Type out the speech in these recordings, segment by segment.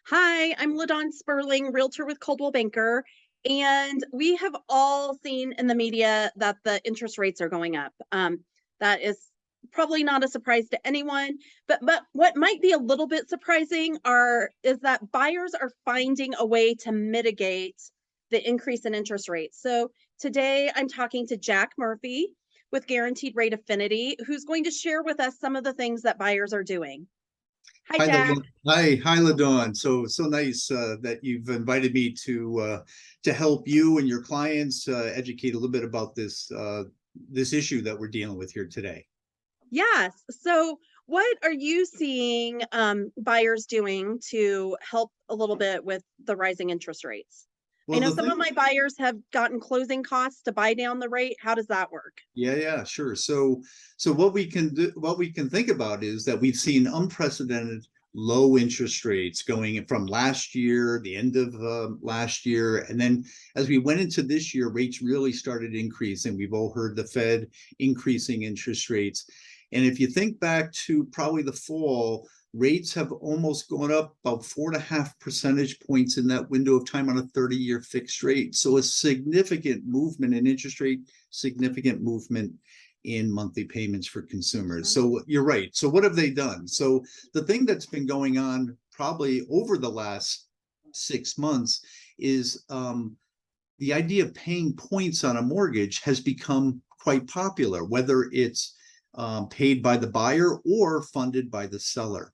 Hi, I'm LaDawn Sperling, realtor with Coldwell Banker, and we have all seen in the media that the interest rates are going up. That is probably not a surprise to anyone, but what might be a little bit surprising are is that buyers are finding a way to mitigate the increase in interest rates. So today I'm talking to Jack Murphy with Guaranteed Rate Affinity, who's going to share with us some of the things that buyers are doing. Hi, Hi, Jack. hi, LaDawn. So nice that you've invited me to help you and your clients educate a little bit about this issue that we're dealing with here today. Yes. So, what are you seeing buyers doing to help a little bit with the rising interest rates? I Well, know the some of thing, my buyers have gotten closing costs to buy down the rate. How does that work? yeah, sure. So what we can do, what we can think about is that we've seen unprecedented low interest rates going from last year, the end of last year, and then as we went into this year, rates really started increasing. We've all heard the Fed increasing interest rates. And if you think back to probably the fall, rates have almost gone up about 4.5 percentage points in that window of time on a 30-year fixed rate. So a significant movement in interest rate, significant movement in monthly payments for consumers. Mhm. So you're right. So what have they done? So the thing that's been going on probably over the last 6 months is the idea of paying points on a mortgage has become quite popular, whether it's paid by the buyer or funded by the seller.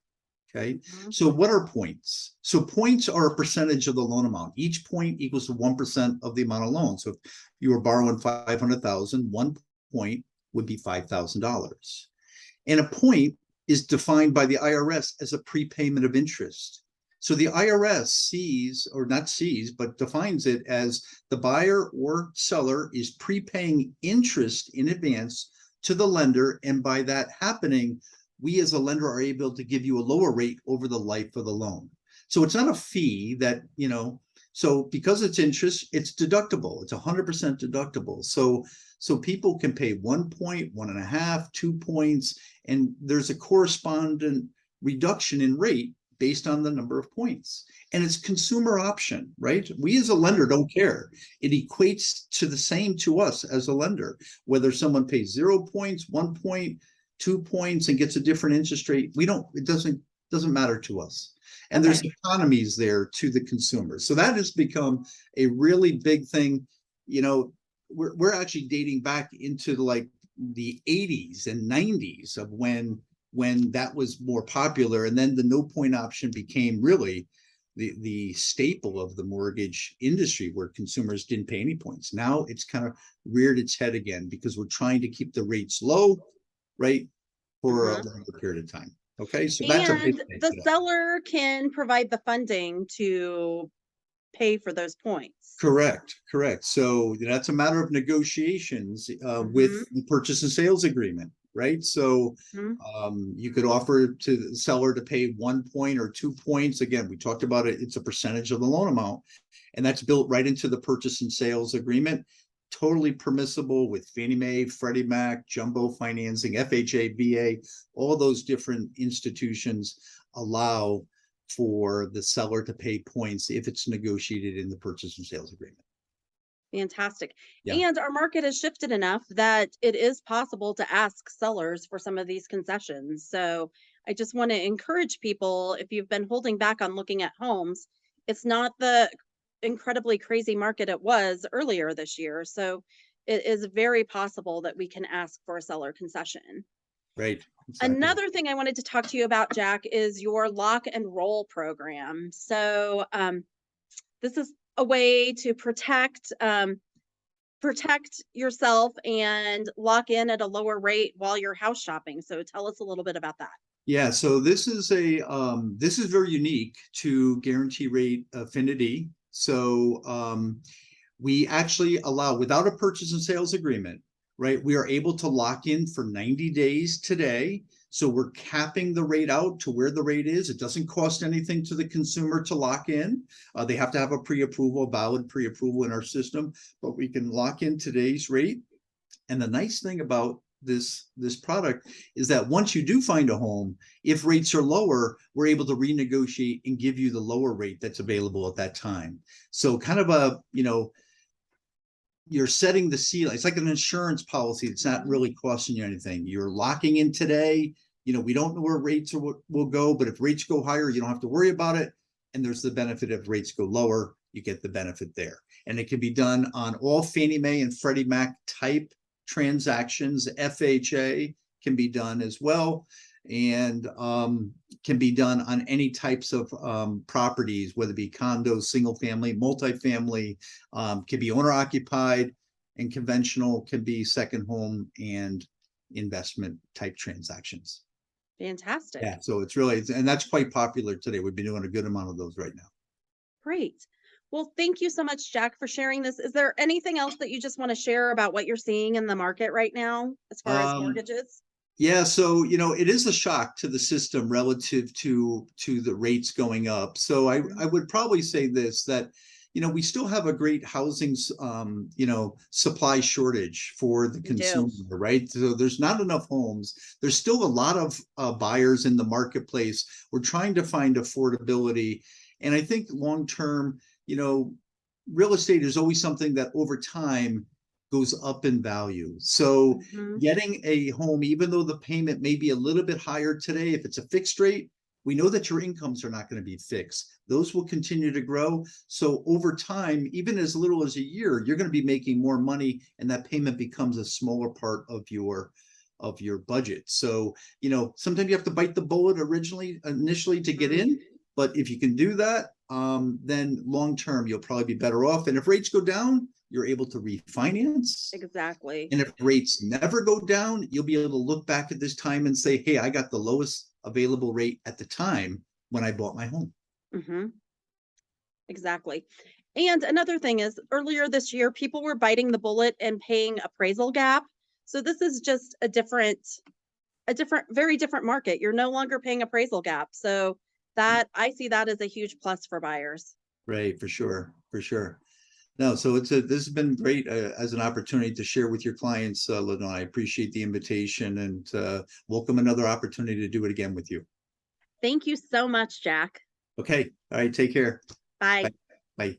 Okay, Mhm. so what are points? So points are a percentage of the loan amount. Each point equals to 1% of the amount of loan. So if you were borrowing 500,000, 1 point would be $5,000. And a point is defined by the IRS as a prepayment of interest. So the IRS sees, or not sees, but defines it as the buyer or seller is prepaying interest in advance to the lender. And by that happening, we as a lender are able to give you a lower rate over the life of the loan. So it's not a fee so because it's interest, it's deductible. It's 100% deductible. So people can pay 1 point, 1.5, 2 points, and there's a correspondent reduction in rate based on the number of points. And it's consumer option, right? We as a lender don't care. It equates to the same to us as a lender, whether someone pays 0 points, 1 point, 2 points, and gets a different interest rate. It doesn't matter to us. And there's Okay. economies there to the consumer. So that has become a really big thing. You know, we're actually dating back into like the 80s and 90s of when that was more popular, and then the no point option became really the staple of the mortgage industry, where consumers didn't pay any points. Now it's kind of reared its head again because we're trying to keep the rates low, right, for a Mhm. longer period of time. Okay, so that's a big And thing the today. seller can provide the funding to pay for those points. Correct. So that's a matter of negotiations with Mhm. the purchase and sales agreement, right? So Mhm. you could offer to the seller to pay 1 point or 2 points. Again, we talked about it. It's a percentage of the loan amount, and that's built right into the purchase and sales agreement. Totally permissible with Fannie Mae, Freddie Mac, jumbo financing, FHA, VA, all those different institutions allow for the seller to pay points if it's negotiated in the purchase and sales agreement. Fantastic. Yeah. And our market has shifted enough that it is possible to ask sellers for some of these concessions. So I just want to encourage people, if you've been holding back on looking at homes, it's not the incredibly crazy market it was earlier this year. So it is very possible that we can ask for a seller concession. Right. Exactly. Another thing I wanted to talk to you about, Jack, is your lock and roll program. So this is a way to protect yourself and lock in at a lower rate while you're house shopping. So tell us a little bit about that. Yeah, so this is very unique to Guarantee Rate Affinity. So we actually allow, without a purchase and sales agreement, right? We are able to lock in for 90 days today. So we're capping the rate out to where the rate is. It doesn't cost anything to the consumer to lock in. They have to have a pre-approval, valid pre-approval in our system, but we can lock in today's rate. And the nice thing about this product is that once you do find a home, if rates are lower, we're able to renegotiate and give you the lower rate that's available at that time. So kind of a, you're setting the ceiling. It's like an insurance policy. It's not really costing you anything. You're locking in today. We don't know where rates will go, but if rates go higher, you don't have to worry about it. And there's the benefit if rates go lower, you get the benefit there. And it can be done on all Fannie Mae and Freddie Mac type transactions. FHA can be done as well, and can be done on any types of properties, whether it be condos, single family, multifamily, can be owner occupied, and conventional can be second home and investment type transactions. Fantastic. Yeah, so it's really, and that's quite popular today. We've been doing a good amount of those right now. Great. Well, thank you so much, Jack, for sharing this. Is there anything else that you just want to share about what you're seeing in the market right now as far as mortgages? Yeah, so it is a shock to the system relative to the rates going up. So I would probably say this, that we still have a great housing supply shortage for the consumer, right? So there's not enough homes. There's still a lot of buyers in the marketplace. We're trying to find affordability, and I think long term, real estate is always something that over time goes up in value. So getting a home, even though the payment may be a little bit higher today, if it's a fixed rate, we know that your incomes are not going to be fixed. Those will continue to grow. So over time, even as little as a year, you're going to be making more money, and that payment becomes a smaller part of your budget. So, sometimes you have to bite the bullet initially to get in, but if you can do that, then long term, you'll probably be better off. And if rates go down, you're able to refinance. Exactly. And if rates never go down, you'll be able to look back at this time and say, hey, I got the lowest available rate at the time when I bought my home. Exactly. And another thing is, earlier this year, people were biting the bullet and paying appraisal gap. So this is just a very different market. You're no longer paying appraisal gap. So that I see that as a huge plus for buyers. Right, for sure. No, so this has been great as an opportunity to share with your clients, Lenore. I appreciate the invitation, and welcome another opportunity to do it again with you. Thank you so much, Jack. Okay. All right. Take care. Bye. Bye.